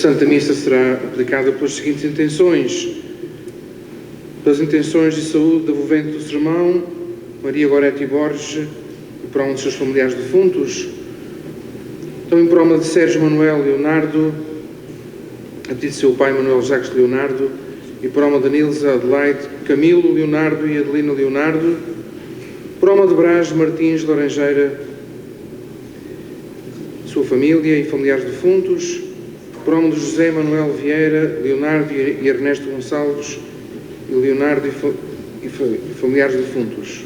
Santa Missa será aplicada pelas seguintes intenções: pelas intenções de saúde da Vovente do Sermão, Maria Goretti Borges, e por um dos seus familiares defuntos, também por alma de Sérgio Manuel Leonardo, a pedido de seu pai Manuel Jacques Leonardo, e por alma de Nilza Adelaide Camilo Leonardo e Adelina Leonardo, por alma de Brás Martins Laranjeira, sua família e familiares defuntos, por alma de José Manuel Vieira Leonardo e Ernesto Gonçalves e Leonardo e familiares defuntos,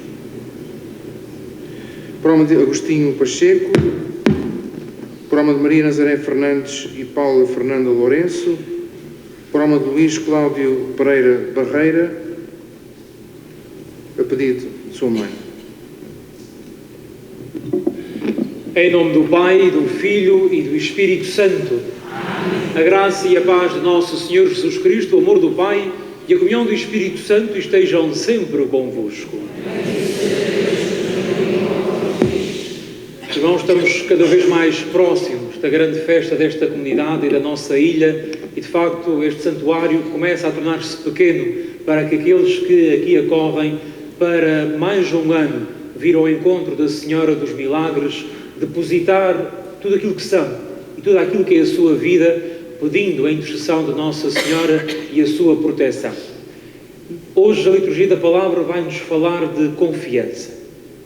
por alma de Agostinho Pacheco, por alma de Maria Nazaré Fernandes e Paula Fernanda Lourenço, por alma de Luís Cláudio Pereira Barreira, a pedido de sua mãe. Em nome do Pai, do Filho e do Espírito Santo. Amém. A graça e a paz de nosso Senhor Jesus Cristo, o amor do Pai e a comunhão do Espírito Santo estejam sempre convosco. Irmãos, estamos cada vez mais próximos da grande festa desta comunidade e da nossa ilha, e de facto este santuário começa a tornar-se pequeno para que aqueles que aqui acorrem para mais um ano vir ao encontro da Senhora dos Milagres, depositar tudo aquilo que são e tudo aquilo que é a sua vida, pedindo a intercessão de Nossa Senhora e a sua proteção. Hoje a liturgia da palavra vai-nos falar de confiança.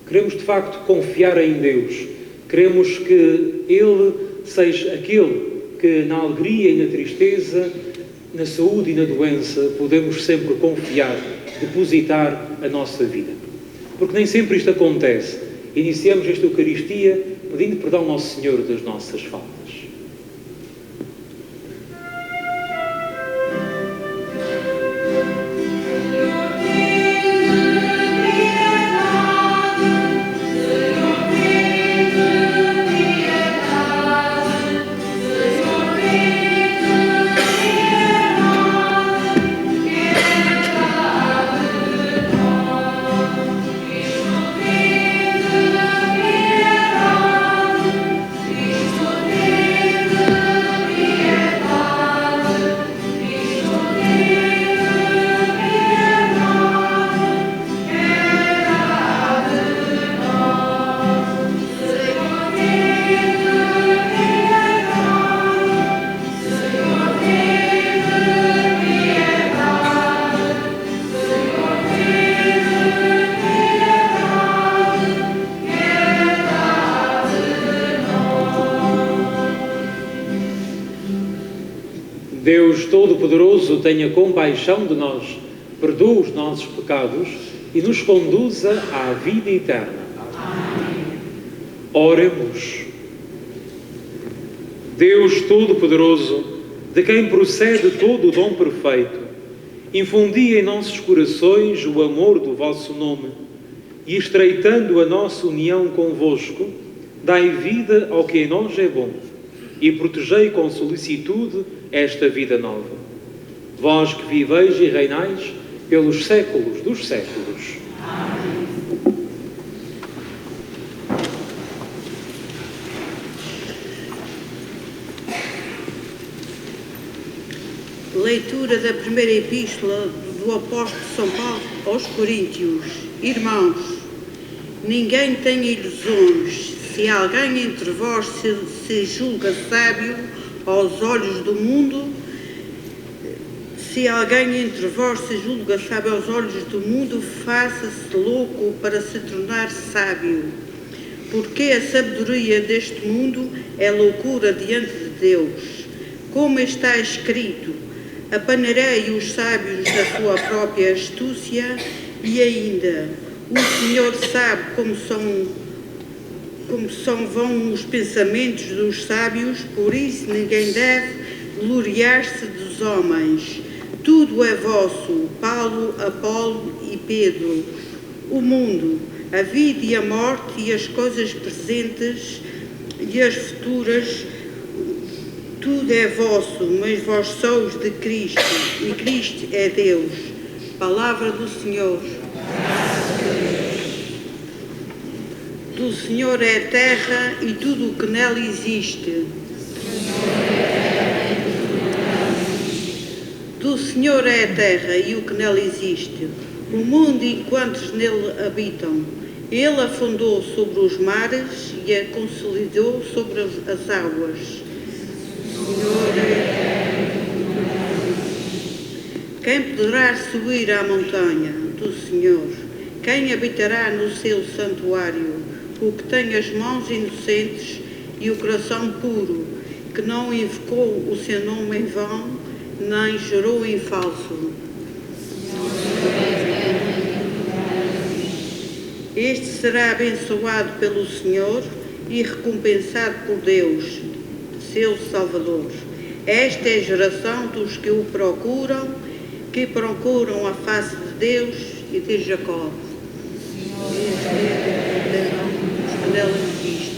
Queremos de facto confiar em Deus. Queremos que Ele seja aquele que na alegria e na tristeza, na saúde e na doença, podemos sempre confiar, depositar a nossa vida. Porque nem sempre isto acontece. Iniciamos esta Eucaristia pedindo perdão ao Nosso Senhor das nossas faltas. Deus Todo-Poderoso tenha compaixão de nós, perdoe os nossos pecados e nos conduza à vida eterna. Amém. Oremos. Deus Todo-Poderoso, de quem procede todo o dom perfeito, infundi em nossos corações o amor do vosso nome e, estreitando a nossa união convosco, dai vida ao que em nós é bom e protegei com solicitude esta vida nova. Vós que viveis e reinais pelos séculos dos séculos. Amém. Leitura da primeira epístola do apóstolo São Paulo aos Coríntios. Irmãos, ninguém tem ilusões. Se alguém entre vós se julga sábio aos olhos do mundo, faça-se louco para se tornar sábio. Porque a sabedoria deste mundo é loucura diante de Deus. Como está escrito, apanarei os sábios da sua própria astúcia, e ainda, o Senhor sabe como vão os pensamentos dos sábios, por isso ninguém deve gloriar-se dos homens. Tudo é vosso, Paulo, Apolo e Pedro, o mundo, a vida e a morte e as coisas presentes e as futuras, tudo é vosso, mas vós sois de Cristo, e Cristo é Deus. Palavra do Senhor. Do Senhor é a terra e tudo o que nela existe. Do Senhor é a terra e tudo Senhor é a terra e o que nela existe, o mundo e quantos nele habitam. Ele a fundou sobre os mares e a consolidou sobre as águas. Senhor é... Quem poderá subir à montanha do Senhor? Quem habitará no seu santuário? O que tem as mãos inocentes e o coração puro, que não invocou o seu nome em vão, nem jurou em falso. Este será abençoado pelo Senhor e recompensado por Deus, seu Salvador. Esta é a geração dos que o procuram, que procuram a face de Deus e de Jacó. Nela existe.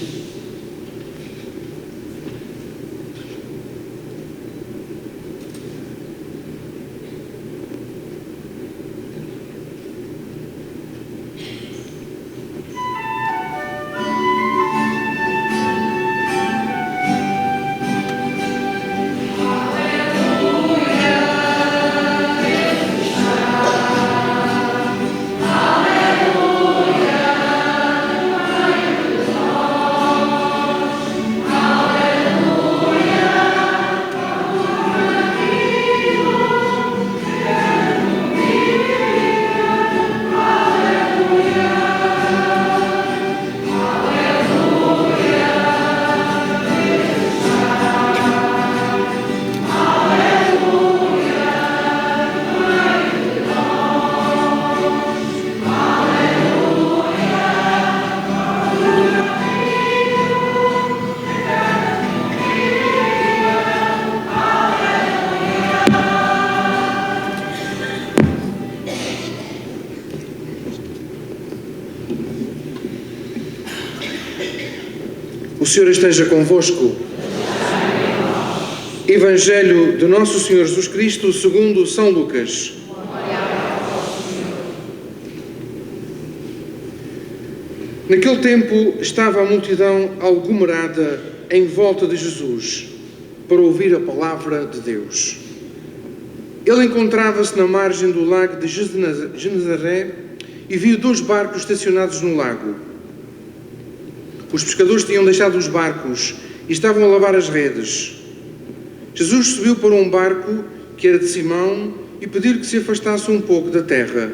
O Senhor esteja convosco. Evangelho de Nosso Senhor Jesus Cristo segundo São Lucas. Naquele tempo estava a multidão aglomerada em volta de Jesus para ouvir a palavra de Deus. Ele encontrava-se na margem do lago de Genezaré e viu 2 barcos estacionados no lago. Os pescadores tinham deixado os barcos e estavam a lavar as redes. Jesus subiu para um barco que era de Simão e pediu-lhe que se afastasse um pouco da terra.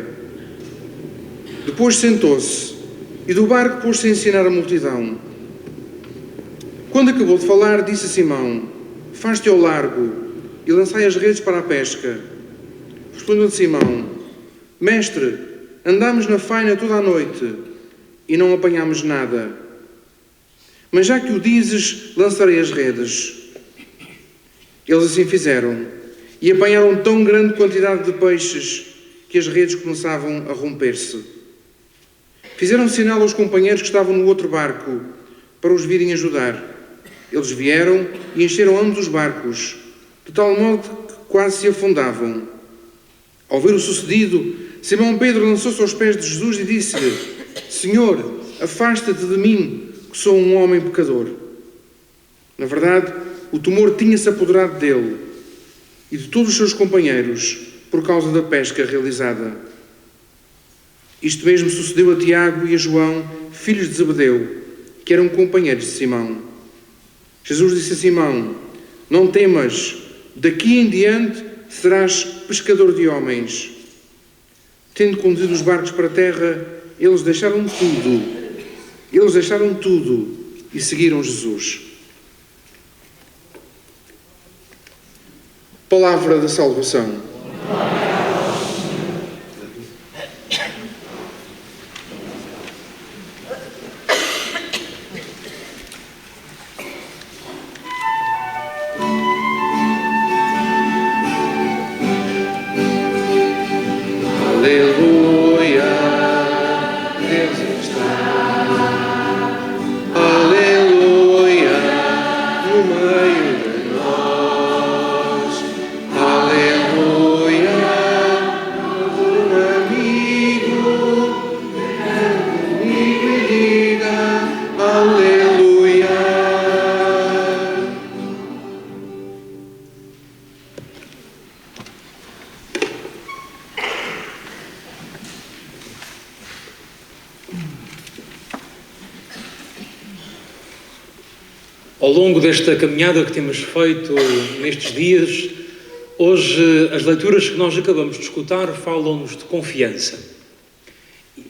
Depois sentou-se e do barco pôs-se a ensinar a multidão. Quando acabou de falar, disse a Simão: "Faz-te ao largo e lançai as redes para a pesca." Respondeu Simão: "Mestre, andámos na faina toda a noite e não apanhámos nada. Mas já que o dizes, lançarei as redes." Eles assim fizeram e apanharam tão grande quantidade de peixes que as redes começavam a romper-se. Fizeram sinal aos companheiros que estavam no outro barco para os virem ajudar. Eles vieram e encheram ambos os barcos, de tal modo que quase se afundavam. Ao ver o sucedido, Simão Pedro lançou-se aos pés de Jesus e disse-lhe: "Senhor, afasta-te de mim, que sou um homem pecador." Na verdade, o temor tinha-se apoderado dele e de todos os seus companheiros por causa da pesca realizada. Isto mesmo sucedeu a Tiago e a João, filhos de Zebedeu, que eram companheiros de Simão. Jesus disse a Simão: "Não temas, daqui em diante serás pescador de homens." Tendo conduzido os barcos para a terra, eles deixaram tudo e seguiram Jesus. Palavra da salvação. Aleluia, Deus está. Aleluia, no meio de nós. Aleluia. Ao longo desta caminhada que temos feito nestes dias, hoje as leituras que nós acabamos de escutar falam-nos de confiança.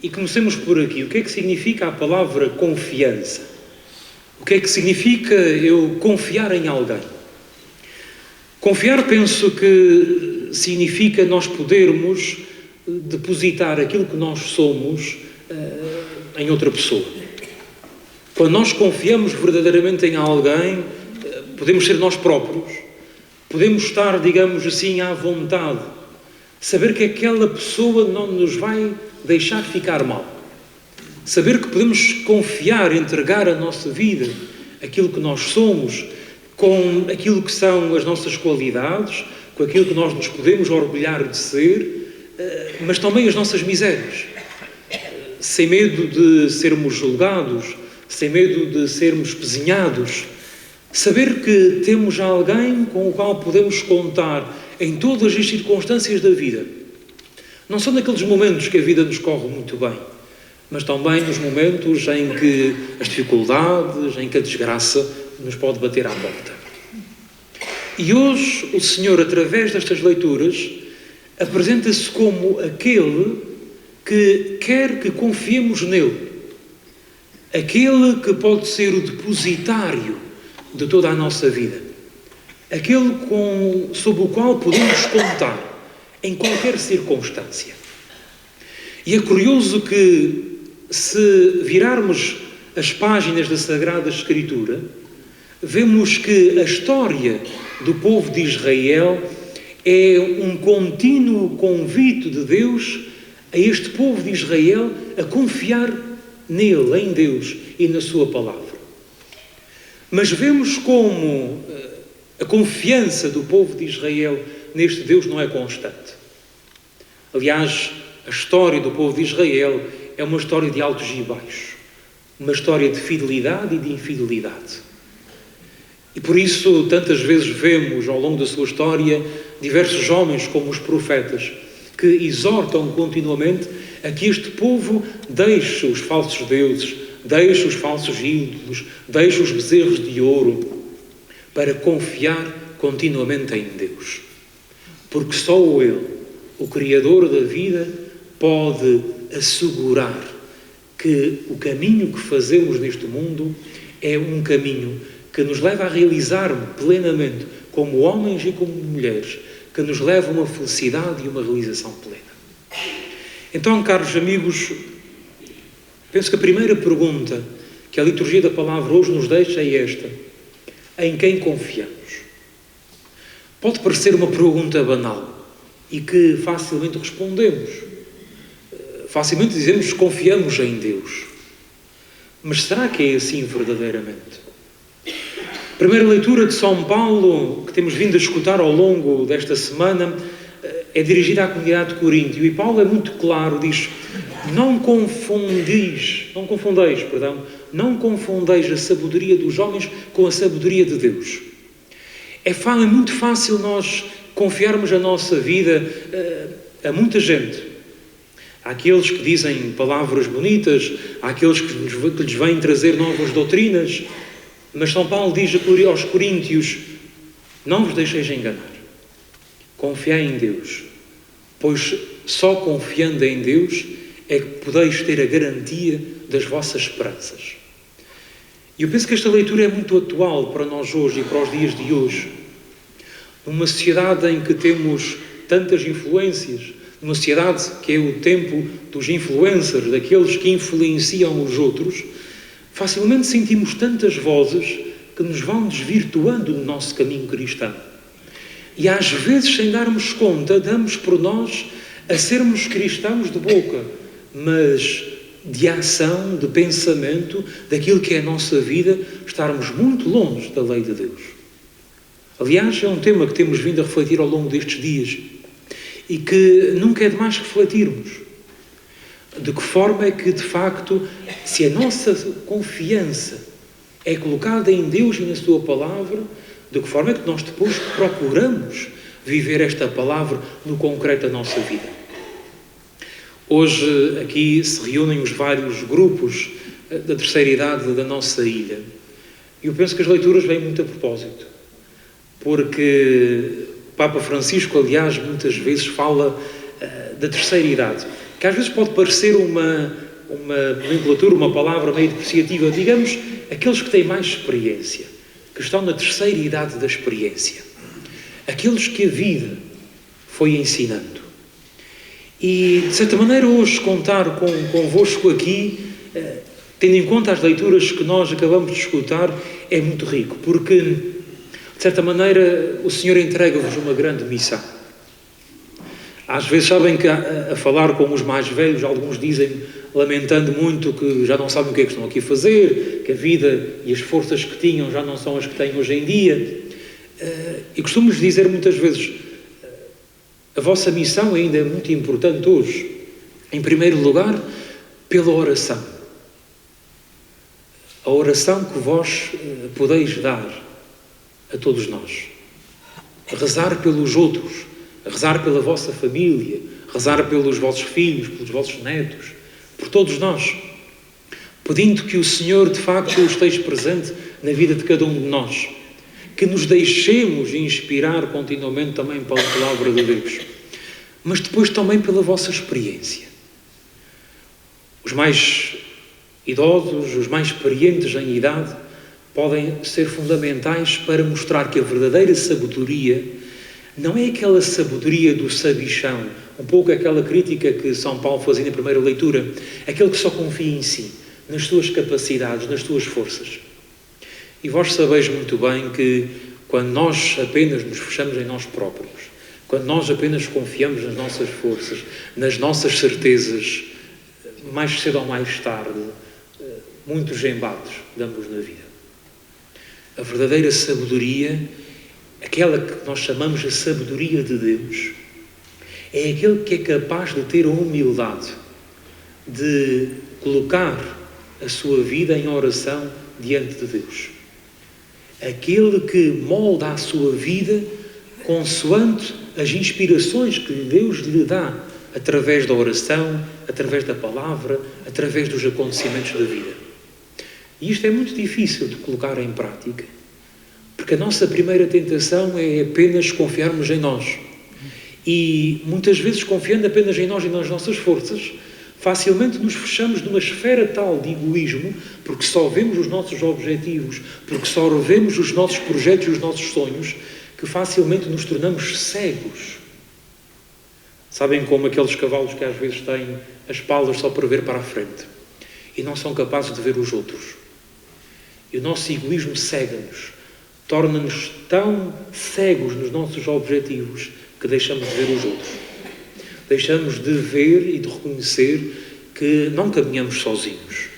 E comecemos por aqui. O que é que significa a palavra confiança? O que é que significa eu confiar em alguém? Confiar, penso que significa nós podermos depositar aquilo que nós somos em outra pessoa. Quando nós confiamos verdadeiramente em alguém, podemos ser nós próprios, podemos estar, digamos assim, à vontade, saber que aquela pessoa não nos vai deixar ficar mal, saber que podemos confiar, entregar a nossa vida, aquilo que nós somos, com aquilo que são as nossas qualidades, com aquilo que nós nos podemos orgulhar de ser, mas também as nossas misérias, sem medo de sermos julgados, sem medo de sermos pezinhados, saber que temos alguém com o qual podemos contar em todas as circunstâncias da vida, não só naqueles momentos que a vida nos corre muito bem, mas também nos momentos em que as dificuldades, em que a desgraça nos pode bater à porta. E hoje o Senhor, através destas leituras, apresenta-se como aquele que quer que confiemos nele, aquele que pode ser o depositário de toda a nossa vida, aquele sob o qual podemos contar em qualquer circunstância. E é curioso que, se virarmos as páginas da Sagrada Escritura, vemos que a história do povo de Israel é um contínuo convite de Deus a este povo de Israel a confiar nele, em Deus e na sua palavra. Mas vemos como a confiança do povo de Israel neste Deus não é constante. Aliás, a história do povo de Israel é uma história de altos e baixos, uma história de fidelidade e de infidelidade. E por isso, tantas vezes vemos ao longo da sua história diversos homens como os profetas que exortam continuamente a que este povo deixe os falsos deuses, deixe os falsos ídolos, deixe os bezerros de ouro, para confiar continuamente em Deus. Porque só Ele, o Criador da vida, pode assegurar que o caminho que fazemos neste mundo é um caminho que nos leva a realizar plenamente, como homens e como mulheres, que nos leva a uma felicidade e uma realização plena. Então, caros amigos, penso que a primeira pergunta que a liturgia da palavra hoje nos deixa é esta: em quem confiamos? Pode parecer uma pergunta banal e que facilmente respondemos. Facilmente dizemos que confiamos em Deus. Mas será que é assim verdadeiramente? A primeira leitura de São Paulo, que temos vindo a escutar ao longo desta semana, é dirigida à comunidade de Coríntio. E Paulo é muito claro, diz: não confundeis a sabedoria dos homens com a sabedoria de Deus. É muito fácil nós confiarmos a nossa vida a muita gente. Há aqueles que dizem palavras bonitas, há aqueles que lhes vêm trazer novas doutrinas, mas São Paulo diz aos coríntios: não vos deixeis enganar, confiai em Deus, pois só confiando em Deus é que podeis ter a garantia das vossas esperanças. E eu penso que esta leitura é muito atual para nós hoje e para os dias de hoje. Numa sociedade em que temos tantas influências, numa sociedade que é o tempo dos influencers, daqueles que influenciam os outros, facilmente sentimos tantas vozes que nos vão desvirtuando no nosso caminho cristão. E às vezes, sem darmos conta, damos por nós a sermos cristãos de boca, mas de ação, de pensamento, daquilo que é a nossa vida, estarmos muito longe da lei de Deus. Aliás, é um tema que temos vindo a refletir ao longo destes dias e que nunca é demais refletirmos. De que forma é que, de facto, se a nossa confiança é colocada em Deus e na sua palavra, de que forma é que nós depois procuramos viver esta palavra no concreto da nossa vida. Hoje aqui se reúnem os vários grupos da terceira idade da nossa ilha. E eu penso que as leituras vêm muito a propósito, porque o Papa Francisco, aliás, muitas vezes fala da terceira idade, que às vezes pode parecer uma nomenclatura, uma palavra meio depreciativa, digamos, aqueles que têm mais experiência, que estão na terceira idade da experiência, aqueles que a vida foi ensinando. E, de certa maneira, hoje contar convosco aqui, tendo em conta as leituras que nós acabamos de escutar, é muito rico, porque, de certa maneira, o Senhor entrega-vos uma grande missão. Às vezes sabem que a falar com os mais velhos, alguns dizem, lamentando muito, que já não sabem o que é que estão aqui a fazer, que a vida e as forças que tinham já não são as que têm hoje em dia. E costumo-lhes dizer muitas vezes, a vossa missão ainda é muito importante hoje. Em primeiro lugar, pela oração. A oração que vós podeis dar a todos nós. A rezar pelos outros, a rezar pela vossa família, a rezar pelos vossos filhos, pelos vossos netos, por todos nós. Pedindo que o Senhor, de facto, esteja presente na vida de cada um de nós. Que nos deixemos inspirar continuamente também pela palavra de Deus. Mas depois também pela vossa experiência. Os mais idosos, os mais experientes em idade, podem ser fundamentais para mostrar que a verdadeira sabedoria não é aquela sabedoria do sabichão, um pouco aquela crítica que São Paulo fazia na primeira leitura, aquele que só confia em si, nas suas capacidades, nas suas forças. E vós sabeis muito bem que quando nós apenas nos fechamos em nós próprios, quando nós apenas confiamos nas nossas forças, nas nossas certezas, mais cedo ou mais tarde, muitos embates damos na vida. A verdadeira sabedoria, aquela que nós chamamos de sabedoria de Deus, é aquele que é capaz de ter a humildade de colocar a sua vida em oração diante de Deus. Aquele que molda a sua vida consoante as inspirações que Deus lhe dá através da oração, através da palavra, através dos acontecimentos da vida. E isto é muito difícil de colocar em prática, porque a nossa primeira tentação é apenas confiarmos em nós. E muitas vezes, confiando apenas em nós e nas nossas forças, facilmente nos fechamos numa esfera tal de egoísmo, porque só vemos os nossos objetivos, porque só vemos os nossos projetos e os nossos sonhos, que facilmente nos tornamos cegos. Sabem como aqueles cavalos que às vezes têm as palas só para ver para a frente e não são capazes de ver os outros. E o nosso egoísmo cega-nos, torna-nos tão cegos nos nossos objetivos que deixamos de ver os outros. Deixamos de ver e de reconhecer que não caminhamos sozinhos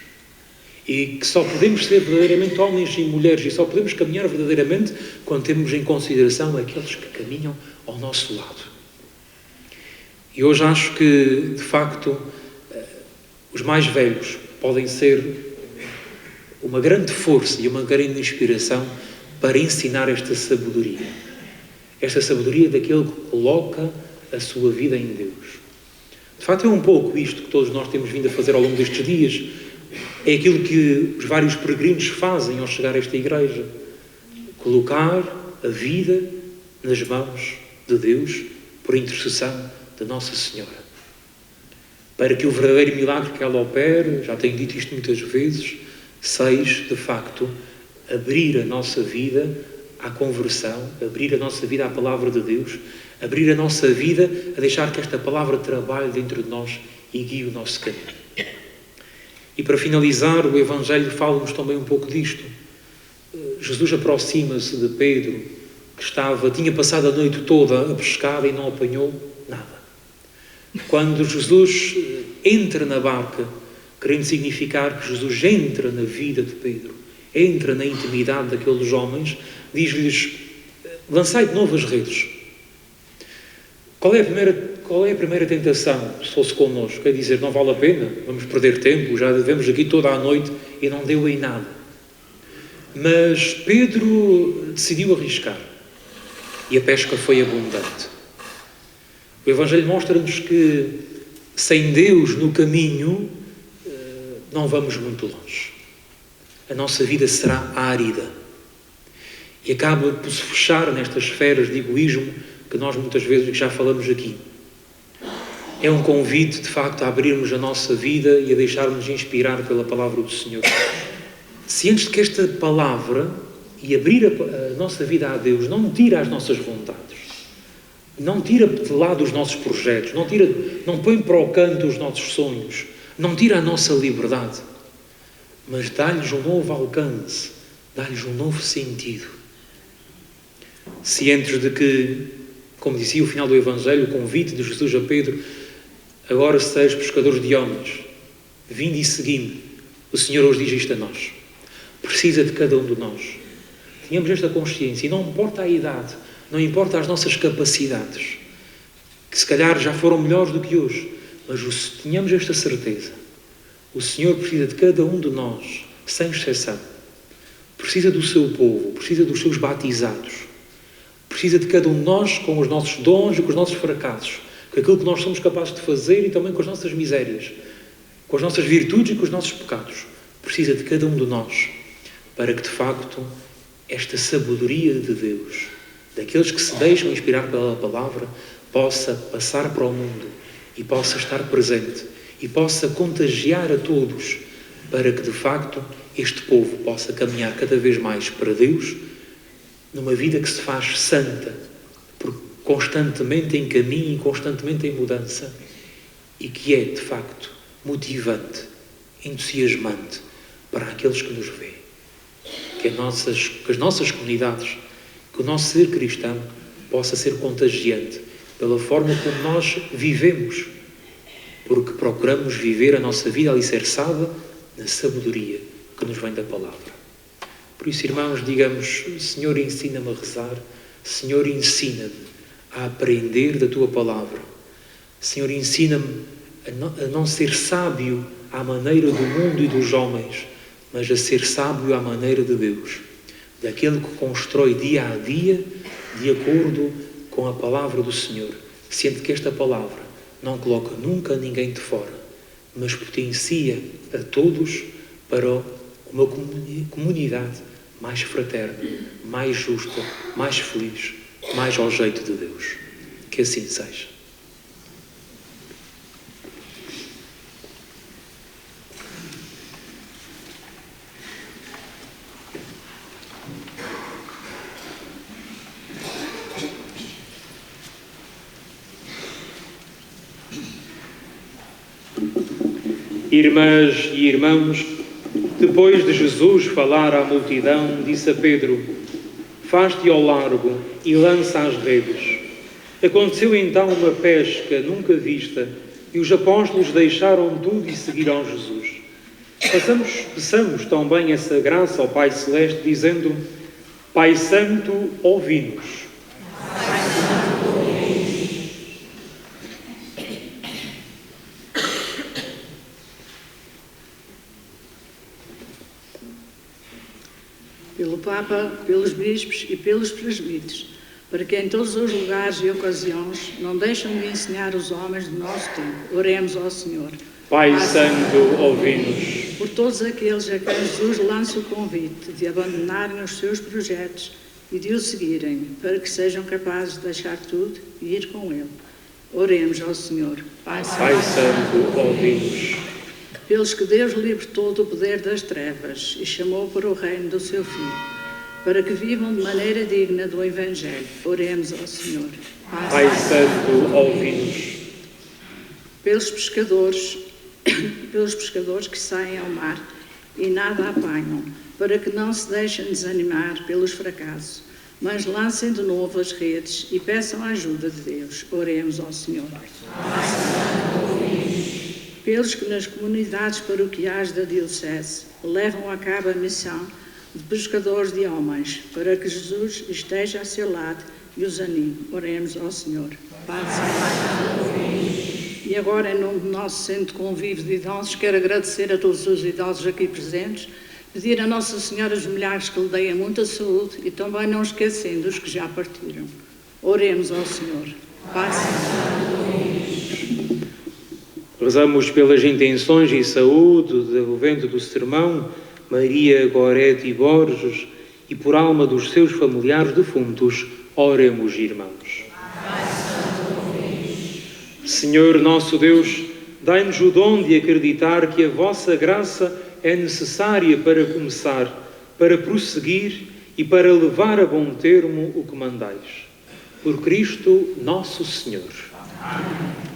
e que só podemos ser verdadeiramente homens e mulheres e só podemos caminhar verdadeiramente quando temos em consideração aqueles que caminham ao nosso lado. E hoje acho que, de facto, os mais velhos podem ser uma grande força e uma grande inspiração para ensinar esta sabedoria. Esta sabedoria daquele que coloca a sua vida em Deus. De facto, é um pouco isto que todos nós temos vindo a fazer ao longo destes dias. É aquilo que os vários peregrinos fazem ao chegar a esta igreja. Colocar a vida nas mãos de Deus por intercessão da Nossa Senhora. Para que o verdadeiro milagre que ela opera, já tenho dito isto muitas vezes, seja, de facto, abrir a nossa vida à conversão, abrir a nossa vida à palavra de Deus, abrir a nossa vida a deixar que esta palavra trabalhe dentro de nós e guie o nosso caminho. E para finalizar, o Evangelho fala-nos também um pouco disto. Jesus aproxima-se de Pedro, que tinha passado a noite toda a pescar e não apanhou nada. Quando Jesus entra na barca, querendo significar que Jesus entra na vida de Pedro, entra na intimidade daqueles homens, diz-lhes: lançai de novo as redes. Qual é a primeira tentação, se fosse connosco? É dizer, não vale a pena, vamos perder tempo, já vivemos aqui toda a noite e não deu em nada. Mas Pedro decidiu arriscar e a pesca foi abundante. O Evangelho mostra-nos que sem Deus no caminho não vamos muito longe. a nossa vida será árida e acaba por se fechar nestas esferas de egoísmo que nós muitas vezes já falamos aqui. É um convite, de facto, a abrirmos a nossa vida e a deixarmos inspirar pela palavra do Senhor. Cientes de que esta palavra e abrir a nossa vida a Deus não tira as nossas vontades, não tira de lado os nossos projetos, não põe para o canto os nossos sonhos, não tira a nossa liberdade, mas dá-lhes um novo alcance, dá-lhes um novo sentido. Cientes de que, como dizia o final do Evangelho, o convite de Jesus a Pedro: agora seis pescadores de homens, vinde e segui-me. O Senhor hoje diz isto a nós. Precisa de cada um de nós. Tenhamos esta consciência, e não importa a idade, não importa as nossas capacidades, que se calhar já foram melhores do que hoje, mas tenhamos esta certeza. O Senhor precisa de cada um de nós, sem exceção. Precisa do seu povo, precisa dos seus batizados. Precisa de cada um de nós com os nossos dons e com os nossos fracassos, com aquilo que nós somos capazes de fazer e também com as nossas misérias, com as nossas virtudes e com os nossos pecados. Precisa de cada um de nós para que, de facto, esta sabedoria de Deus, daqueles que se deixam inspirar pela palavra, possa passar para o mundo e possa estar presente e possa contagiar a todos, para que, de facto, este povo possa caminhar cada vez mais para Deus, numa vida que se faz santa, porque constantemente em caminho e constantemente em mudança, e que é, de facto, motivante, entusiasmante para aqueles que nos veem. Que as nossas comunidades, que o nosso ser cristão possa ser contagiante pela forma como nós vivemos, porque procuramos viver a nossa vida alicerçada na sabedoria que nos vem da palavra. Por isso, irmãos, digamos: Senhor, ensina-me a rezar. Senhor, ensina-me a aprender da Tua palavra. Senhor, ensina-me a não ser sábio à maneira do mundo e dos homens, mas a ser sábio à maneira de Deus, daquele que constrói dia a dia de acordo com a palavra do Senhor, sendo que esta palavra não coloca nunca ninguém de fora, mas potencia a todos para uma comunidade mais fraterna, mais justa, mais feliz, mais ao jeito de Deus. Que assim seja. Irmãs e irmãos, depois de Jesus falar à multidão, disse a Pedro: faz-te ao largo e lança as redes. Aconteceu então uma pesca nunca vista e os apóstolos deixaram tudo e seguiram Jesus. Peçamos também essa graça ao Pai Celeste, dizendo: Pai Santo, ouvi-nos. Pelo Papa, pelos bispos e pelos presbíteros, para que em todos os lugares e ocasiões não deixem de ensinar os homens do nosso tempo. Oremos ao Senhor. Pai Santo, ouvi-nos. Por todos aqueles a quem Jesus lança o convite de abandonarem os seus projetos e de o seguirem, para que sejam capazes de deixar tudo e ir com Ele. Oremos ao Senhor. Pai Santo, ouvi-nos. Pelos que Deus libertou do poder das trevas e chamou para o reino do seu Filho, para que vivam de maneira digna do Evangelho. Oremos ao Senhor. Pai Santo, ouvi-nos. Pelos pescadores que saem ao mar e nada apanham, para que não se deixem desanimar pelos fracassos, mas lancem de novo as redes e peçam a ajuda de Deus. Oremos ao Senhor. Pelos que nas comunidades paroquiais da Diocese levam a cabo a missão de pescadores de homens, para que Jesus esteja a seu lado e os anime. Oremos ao Senhor. Pai Santo. E agora, em nome do nosso centro de convívio de idosos, quero agradecer a todos os idosos aqui presentes, pedir a Nossa Senhora dos Milagres que lhe dê muita saúde e também não esquecendo os que já partiram. Oremos ao Senhor. Pai Santo. Rezamos pelas intenções e saúde do vento do sermão Maria Goretti Borges e por alma dos seus familiares defuntos, oremos, irmãos. Senhor nosso Deus, dai-nos o dom de acreditar que a vossa graça é necessária para começar, para prosseguir e para levar a bom termo o que mandais. Por Cristo nosso Senhor. Amém.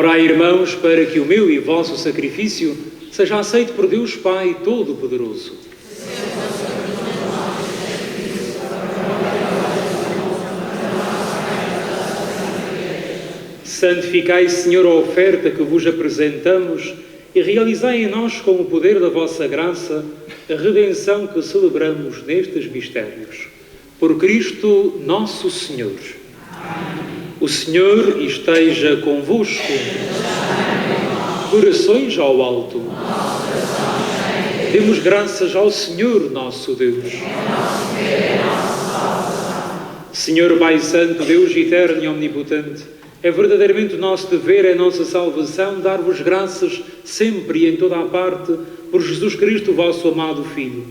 Orai, irmãos, para que o meu e vosso sacrifício seja aceito por Deus Pai Todo-Poderoso. Santificai, Senhor, a oferta que vos apresentamos e realizai em nós, com o poder da vossa graça, a redenção que celebramos nestes mistérios. Por Cristo nosso Senhor. O Senhor esteja convosco. Corações ao alto. Demos graças ao Senhor nosso Deus. Senhor Pai Santo, Deus eterno e omnipotente, é verdadeiramente o nosso dever, é a nossa salvação, dar-vos graças sempre e em toda a parte por Jesus Cristo, vosso amado Filho.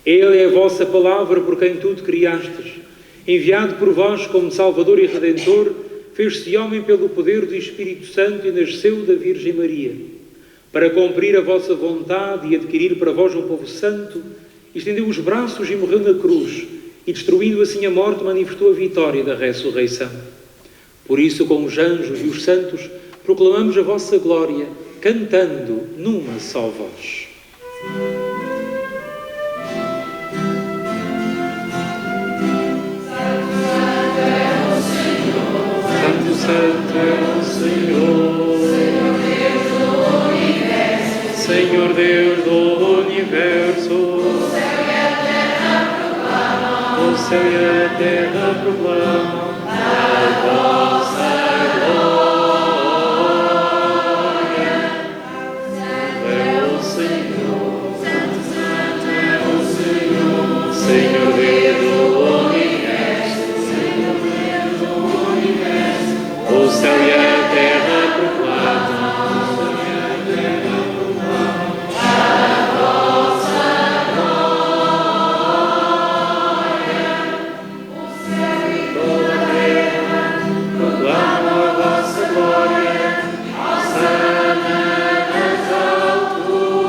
Ele é a vossa palavra por quem tudo criastes. Enviado por vós como Salvador e Redentor, fez-se homem pelo poder do Espírito Santo e nasceu da Virgem Maria. Para cumprir a vossa vontade e adquirir para vós um povo santo, estendeu os braços e morreu na cruz, e destruindo assim a morte, manifestou a vitória da ressurreição. Por isso, com os anjos e os santos, proclamamos a vossa glória, cantando numa só voz. Santo é o Senhor, Senhor Deus do universo, o céu e a terra proclamam a vossa glória. Santo é o Senhor, Santo é o Senhor, Senhor Deus do universo, o céu e a terra proclamam a vossa glória. O céu e toda a terra proclamam a vossa glória. Hosana nas alturas,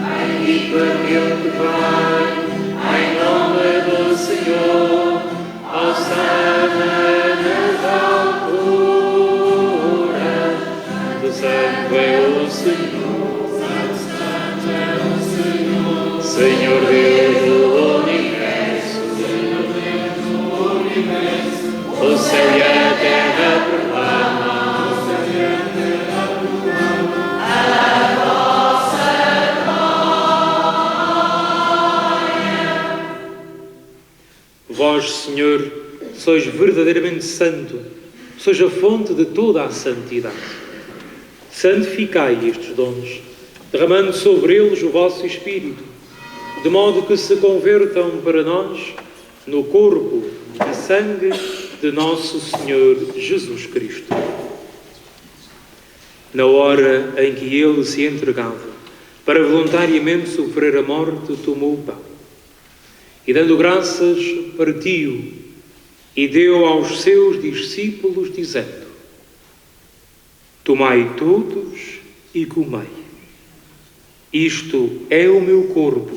bendito aquele que vai em nome do Senhor. Hosana Santo é o Senhor, Santo é o Senhor, Senhor Deus do universo, o céu e a terra proclamam a vossa glória. Vós, Senhor, sois verdadeiramente santo, sois a fonte de toda a santidade. Santificai estes dons, derramando sobre eles o vosso Espírito, de modo que se convertam para nós no corpo e sangue de nosso Senhor Jesus Cristo. Na hora em que ele se entregava para voluntariamente sofrer a morte, tomou o pão e, dando graças, partiu e deu aos seus discípulos, dizendo: tomai todos e comei. Isto é o meu corpo,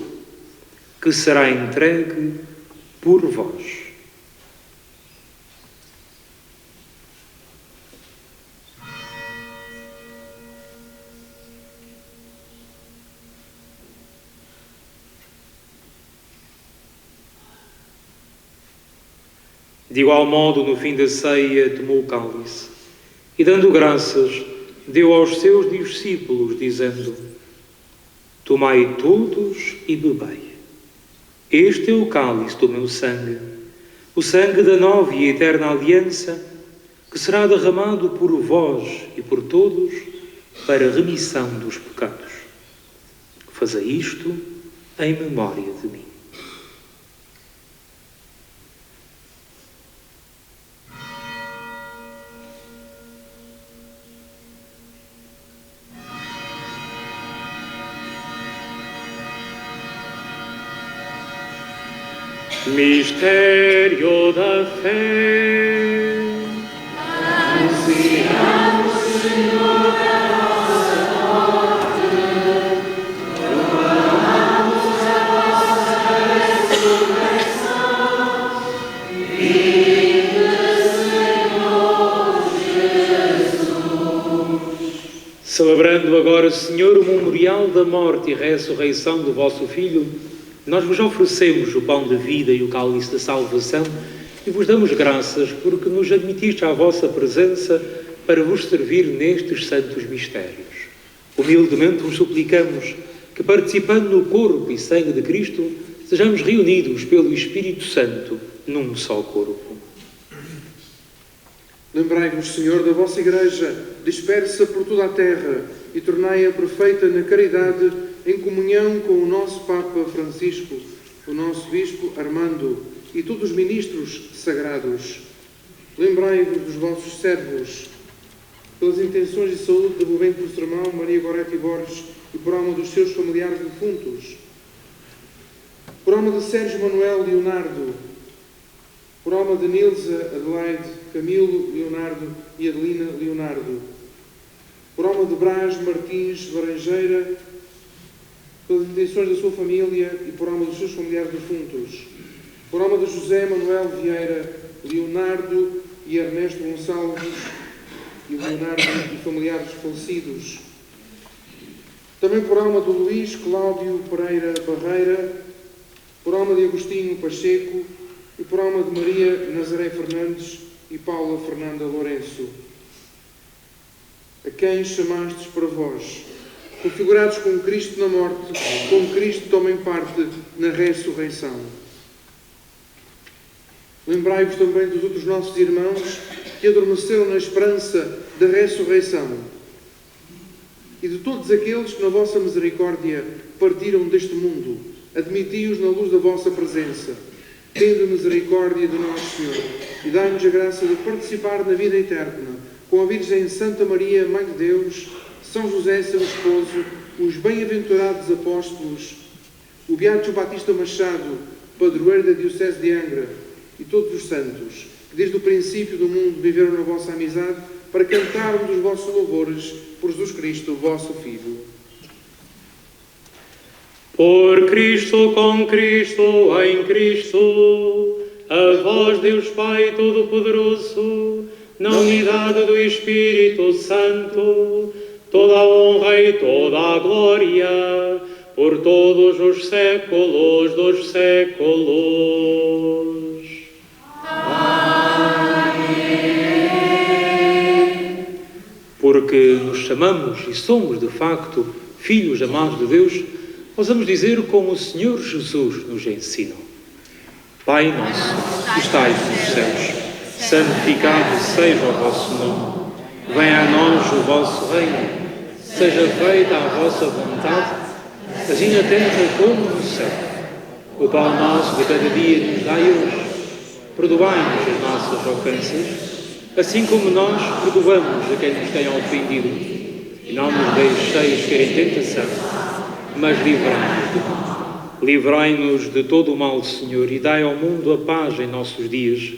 que será entregue por vós. De igual modo, no fim da ceia, tomou o cálice e, dando graças, deu aos seus discípulos, dizendo: tomai todos e bebei. Este é o cálice do meu sangue, o sangue da nova e eterna aliança, que será derramado por vós e por todos para a remissão dos pecados. Fazei isto em memória de mim. Mistério da fé. Anunciamos, Senhor, a vossa morte, proclamamos a vossa ressurreição. Viva, Senhor Jesus. Celebrando agora, Senhor, o memorial da morte e ressurreição do vosso Filho, nós vos oferecemos o pão da vida e o cálice da salvação e vos damos graças porque nos admitiste à vossa presença para vos servir nestes santos mistérios. Humildemente vos suplicamos que, participando no corpo e sangue de Cristo, sejamos reunidos pelo Espírito Santo num só corpo. Lembrai-vos, Senhor, da vossa Igreja, dispersa por toda a terra, e tornai-a perfeita na caridade, em comunhão com o nosso Papa Francisco, o nosso Bispo Armando e todos os ministros sagrados. Lembrai-vos dos vossos servos, pelas intenções de saúde devolvente do seu irmão Maria Goretti Borges e por alma dos seus familiares defuntos, por alma de Sérgio Manuel Leonardo, por alma de Nilza Adelaide, Camilo Leonardo e Adelina Leonardo, por alma de Brás Martins Laranjeira, pelas intenções da sua família e por alma dos seus familiares defuntos, por alma de José Manuel Vieira, Leonardo e Ernesto Gonçalves e Leonardo e familiares falecidos, também por alma do Luís Cláudio Pereira Barreira, por alma de Agostinho Pacheco e por alma de Maria Nazaré Fernandes e Paula Fernanda Lourenço, a quem chamastes para vós, configurados com Cristo na morte, com Cristo tomem parte na ressurreição. Lembrai-vos também dos outros nossos irmãos que adormeceram na esperança da ressurreição e de todos aqueles que na vossa misericórdia partiram deste mundo. Admiti-os na luz da vossa presença, tendo misericórdia de nosso Senhor, e dai-nos a graça de participar na vida eterna, com a Virgem Santa Maria, Mãe de Deus, São José, seu esposo, os bem-aventurados apóstolos, o Beato João Batista Machado, padroeiro da Diocese de Angra, e todos os santos, que desde o princípio do mundo viveram na vossa amizade, para cantarmos os vossos louvores por Jesus Cristo, vosso Filho. Por Cristo, com Cristo, em Cristo, a vós, Deus Pai Todo-Poderoso, na unidade do Espírito Santo, toda a honra e toda a glória, por todos os séculos dos séculos. Amém. Porque nos chamamos e somos, de facto, filhos amados de Deus, ousamos dizer como o Senhor Jesus nos ensinou. Pai nosso, que estais nos céus, santificado seja o vosso nome. Venha a nós o vosso reino. Seja feita a vossa vontade, assim na terra como no céu. O pão nosso de cada dia nos dai hoje. Perdoai-nos as nossas ofensas, assim como nós perdoamos a quem nos tem ofendido. E não nos deixeis cair em tentação, mas livrai-nos do mal. Livrai-nos de todo o mal, Senhor, e dai ao mundo a paz em nossos dias,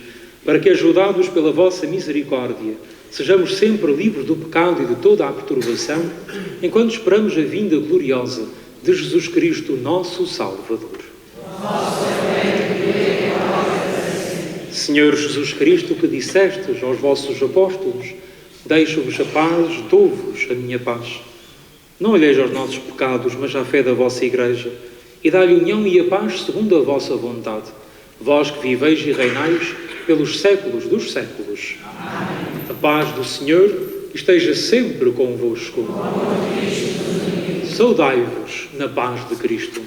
para que, ajudados pela vossa misericórdia, sejamos sempre livres do pecado e de toda a perturbação, enquanto esperamos a vinda gloriosa de Jesus Cristo, nosso Salvador. Senhor Jesus Cristo, que dissestes aos vossos apóstolos, deixo-vos a paz, dou-vos a minha paz. Não olheis aos nossos pecados, mas à fé da vossa Igreja, e dá-lhe união e a paz segundo a vossa vontade, vós que viveis e reinais pelos séculos dos séculos. Amém. A paz do Senhor esteja sempre convosco. Saudai-vos na paz de Cristo.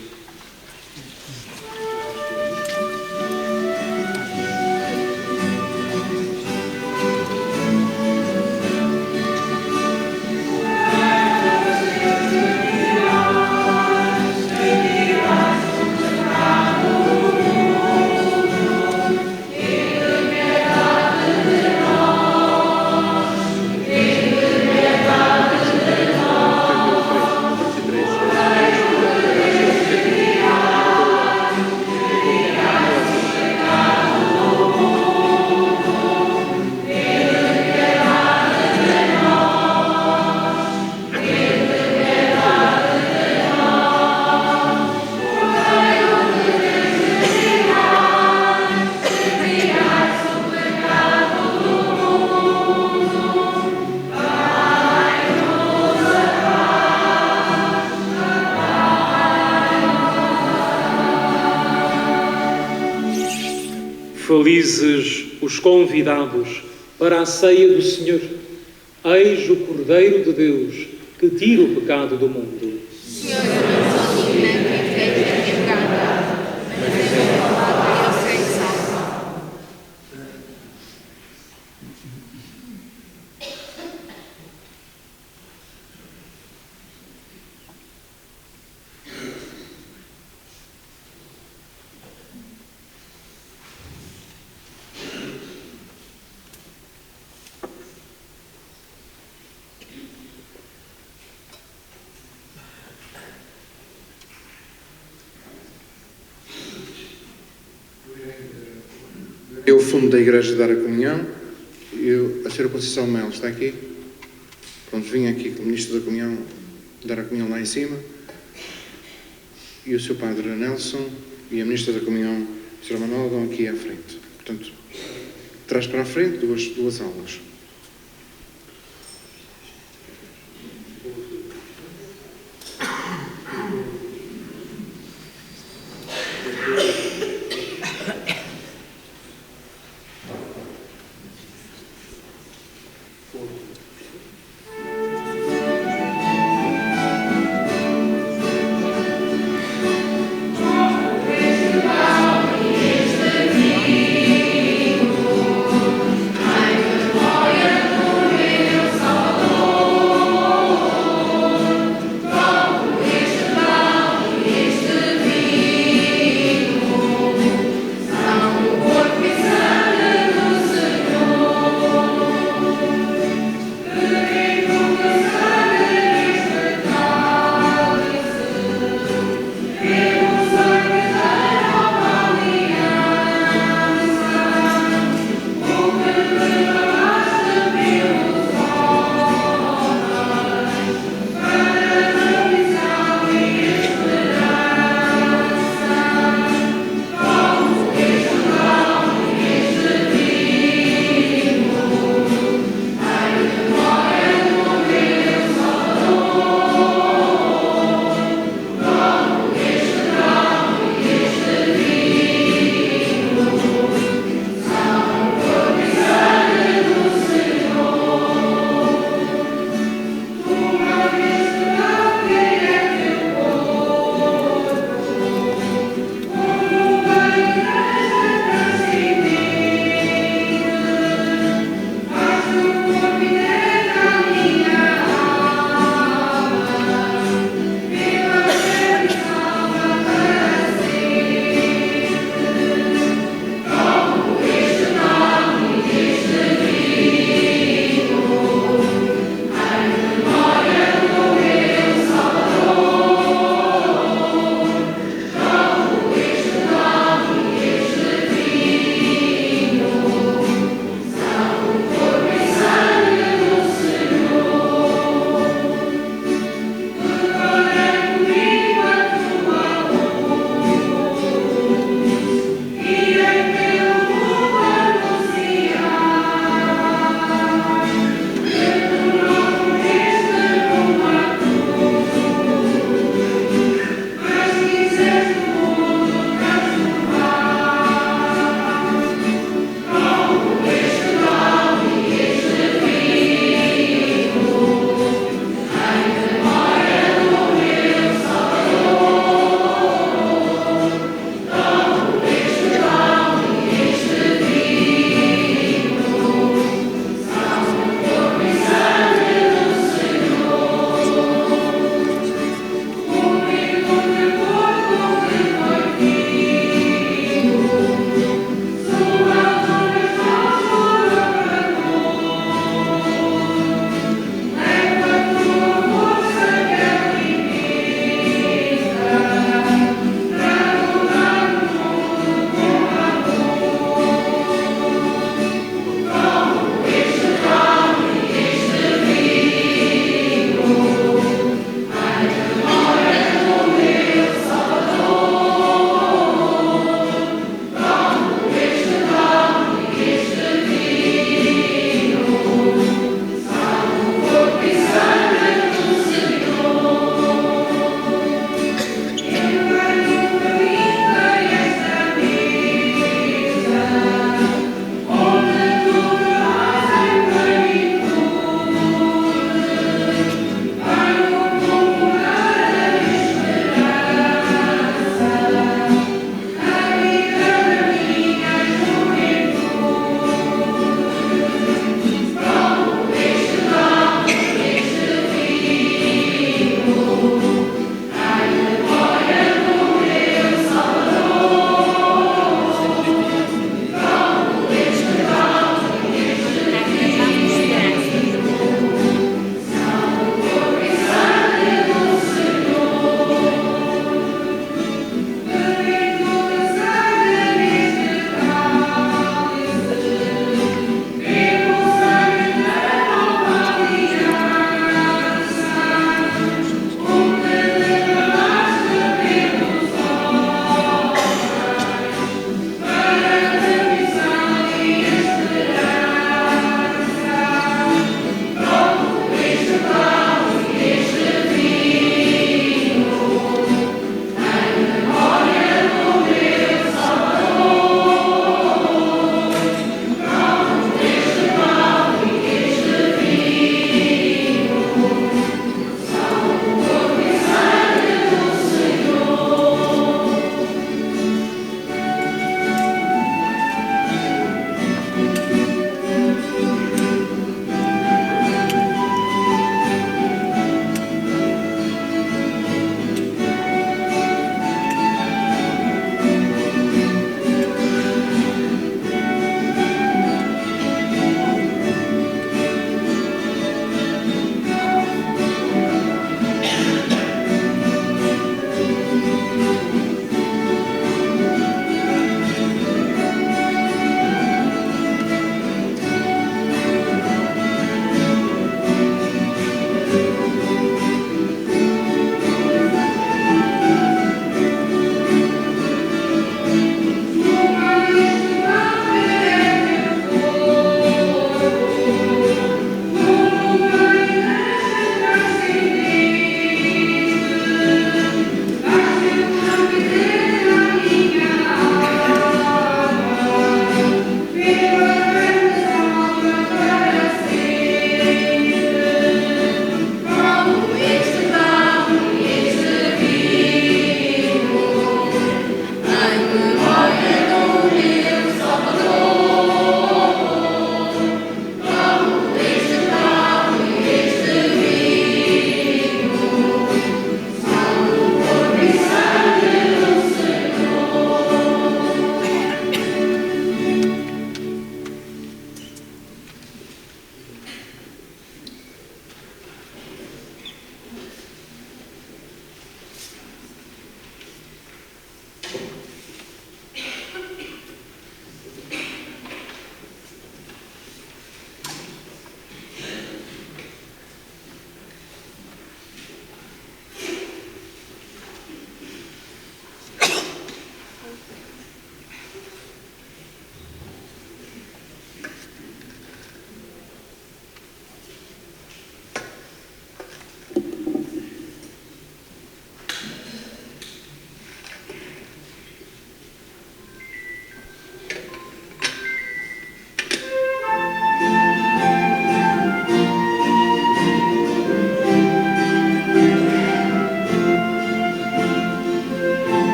felizes os convidados para a ceia do Senhor. Eis o Cordeiro de Deus, que tira o pecado do mundo. Senhor, eu não sou digna que entregue a minha garganta, mas eu palavra e eu serei salvo. É o fundo da Igreja dar a comunhão. A Senhora Conceição Melo está aqui. Pronto, vim aqui com o Ministro da Comunhão dar a comunhão lá em cima. E o Sr. Padre Nelson e a Ministra da Comunhão, a Sra. Manuela, vão aqui à frente. Portanto, traz para a frente duas aulas. Ai,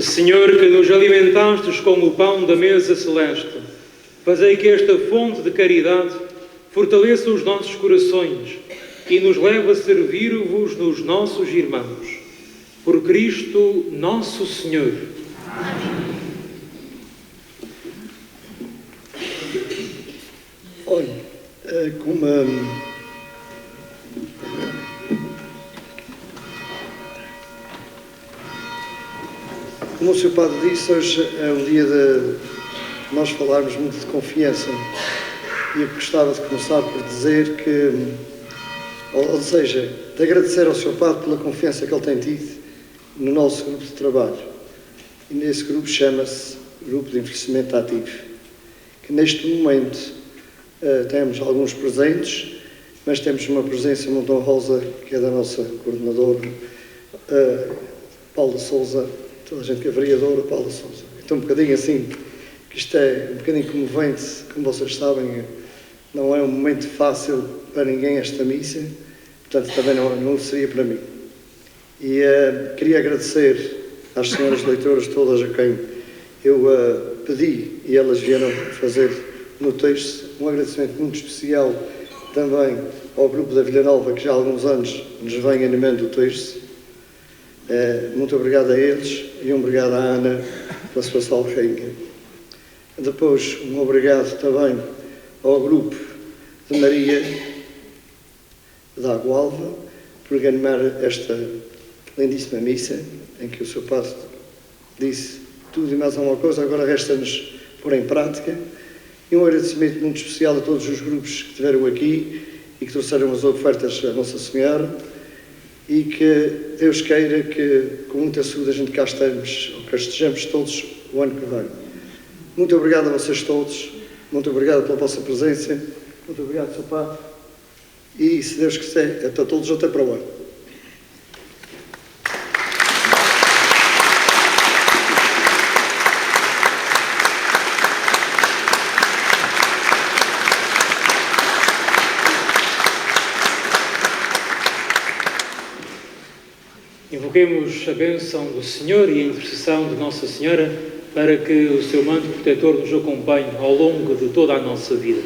Senhor, que nos alimentastes com o pão da mesa celeste, fazei que esta fonte de caridade fortaleça os nossos corações e nos leve a servir-vos nos nossos irmãos. Por Cristo nosso Senhor. Olha, como o Sr. Padre disse, hoje é um dia de nós falarmos muito de confiança. E eu gostava de começar por dizer que, ou seja, de agradecer ao Sr. Padre pela confiança que ele tem tido no nosso grupo de trabalho. E nesse grupo chama-se Grupo de Envelhecimento Ativo, que neste momento temos alguns presentes, mas temos uma presença muito honrosa, que é da nossa coordenadora, Paula Sousa, toda a gente que é vereadora, Paula Sousa. Então um bocadinho assim, que isto é um bocadinho comovente, como vocês sabem, não é um momento fácil para ninguém esta missa, portanto também não seria para mim. E queria agradecer às senhoras leitoras todas a quem eu pedi e elas vieram fazer no texto um agradecimento muito especial também ao grupo da Vila Nova, que já há alguns anos nos vem animando o texto. Muito obrigado a eles e um obrigado à Ana pela sua salve-rainha. Depois, um obrigado também ao grupo de Maria da Agualva por animar esta lindíssima missa, em que o Sr. Padre disse tudo e mais alguma coisa, agora resta-nos pôr em prática. E um agradecimento muito especial a todos os grupos que estiveram aqui e que trouxeram as ofertas à Nossa Senhora, e que Deus queira que com muita saúde a gente cá estejamos, ou que estejamos todos o ano que vem. Muito obrigado a vocês todos, muito obrigado pela vossa presença, muito obrigado, Sr. Padre, e se Deus quiser, até todos até para o ano. Invoquemos a bênção do Senhor e a intercessão de Nossa Senhora para que o seu manto protetor nos acompanhe ao longo de toda a nossa vida.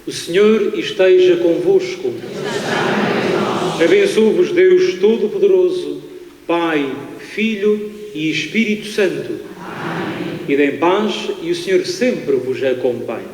O Senhor esteja convosco. Abençoe-vos Deus Todo-Poderoso, Pai, Filho e Espírito Santo. Amém. Ide em paz e o Senhor sempre vos acompanhe.